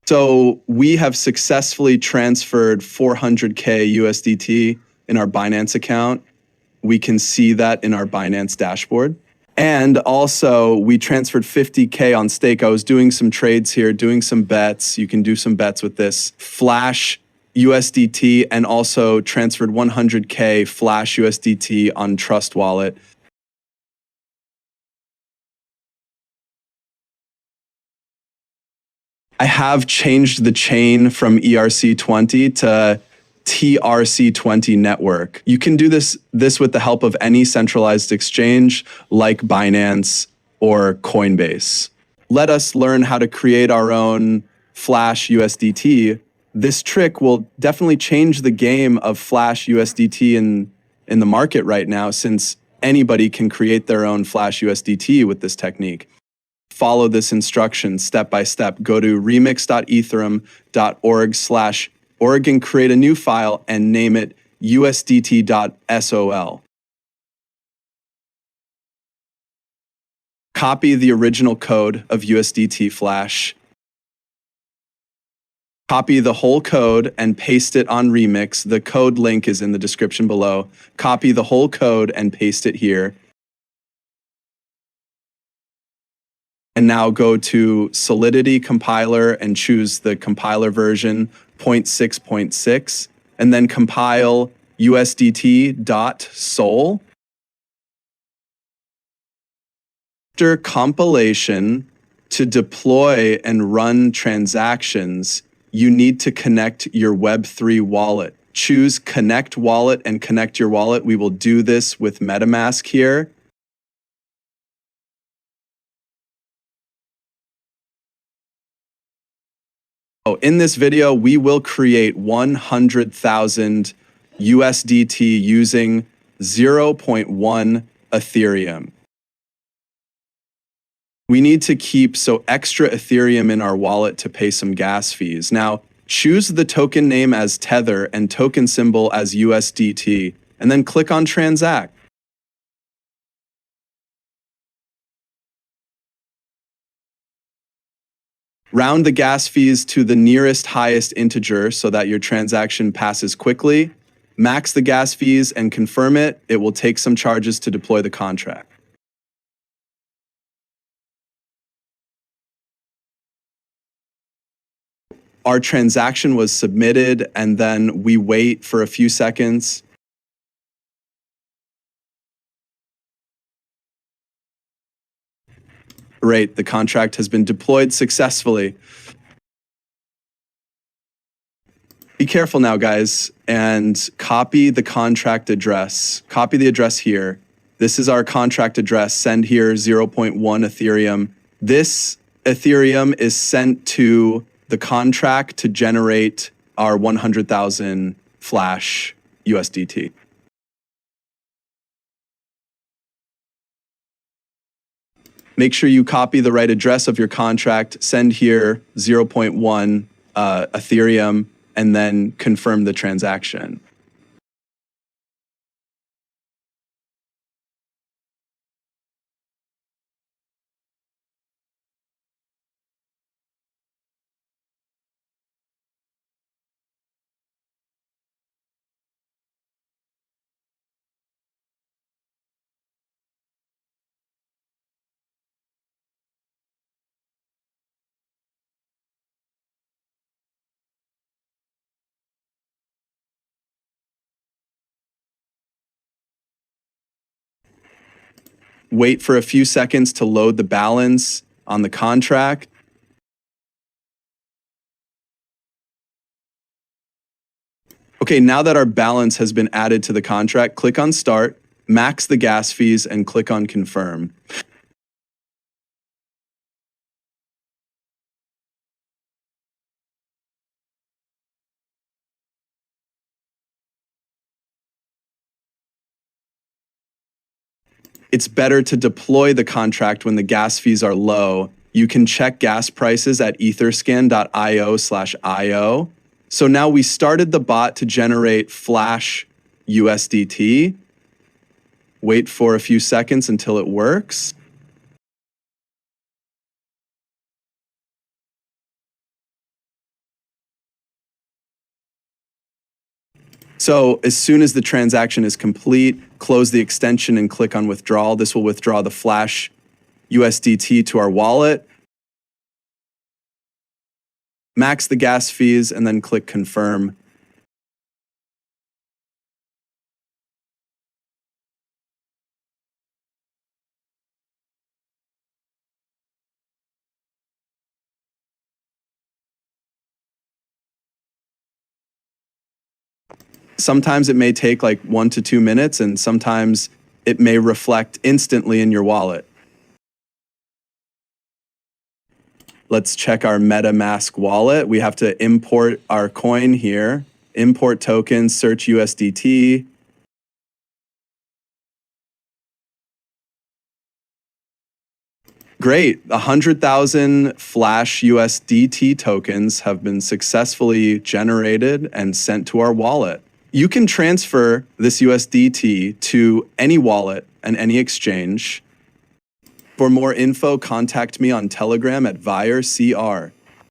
So we have successfully transferred 400K USDT in our Binance account. We can see that in our Binance dashboard. And also, we transferred 50K on stake. I was doing some trades here, doing some bets. You can do some bets with this Flash USDT, and also transferred 100K Flash USDT on Trust Wallet. I have changed the chain from ERC20 to TRC20 network. You can do this with the help of any centralized exchange like Binance or Coinbase. Let us learn how to create our own Flash USDT. This trick will definitely change the game of Flash USDT in the market right now, since anybody can create their own Flash USDT with this technique. Follow this instruction step by step. Go to remix.ethereum.org/org and create a new file and name it USDT.sol. Copy the original code of USDT Flash. Copy the whole code and paste it on Remix. The code link is in the description below. Copy the whole code and paste it here. And now go to Solidity compiler and choose the compiler version 0.6.6, and then compile USDT.sol. After compilation, to deploy and run transactions, you need to connect your Web3 wallet. Choose Connect Wallet and connect your wallet. We will do this with MetaMask here. In this video, we will create 100,000 USDT using 0.1 Ethereum. We need to keep extra Ethereum in our wallet to pay some gas fees. Now, choose the token name as Tether and token symbol as USDT, and then click on Transact. Round the gas fees to the nearest highest integer so that your transaction passes quickly. Max the gas fees and confirm it. It will take some charges to deploy the contract. Our transaction was submitted, and then we wait for a few seconds. Great, the contract has been deployed successfully. Be careful now, guys, and copy the contract address. Copy the address here. This is our contract address. Send here 0.1 Ethereum. This Ethereum is sent to the contract to generate our 100,000 Flash USDT. Make sure you copy the right address of your contract, send here 0.1 Ethereum, and then confirm the transaction. Wait for a few seconds to load the balance on the contract. Okay, now that our balance has been added to the contract, click on Start, max the gas fees, and click on Confirm. It's better to deploy the contract when the gas fees are low. You can check gas prices at etherscan.io/io. So now we started the bot to generate Flash USDT. Wait for a few seconds until it works. So as soon as the transaction is complete, close the extension and click on withdrawal. This will withdraw the Flash USDT to our wallet. Max the gas fees and then click confirm. Sometimes it may take like 1 to 2 minutes, and sometimes it may reflect instantly in your wallet. Let's check our MetaMask wallet. We have to import our coin here. Import tokens, search USDT. Great, 100,000 Flash USDT tokens have been successfully generated and sent to our wallet. You can transfer this USDT to any wallet and any exchange. For more info, contact me on Telegram at VireCR.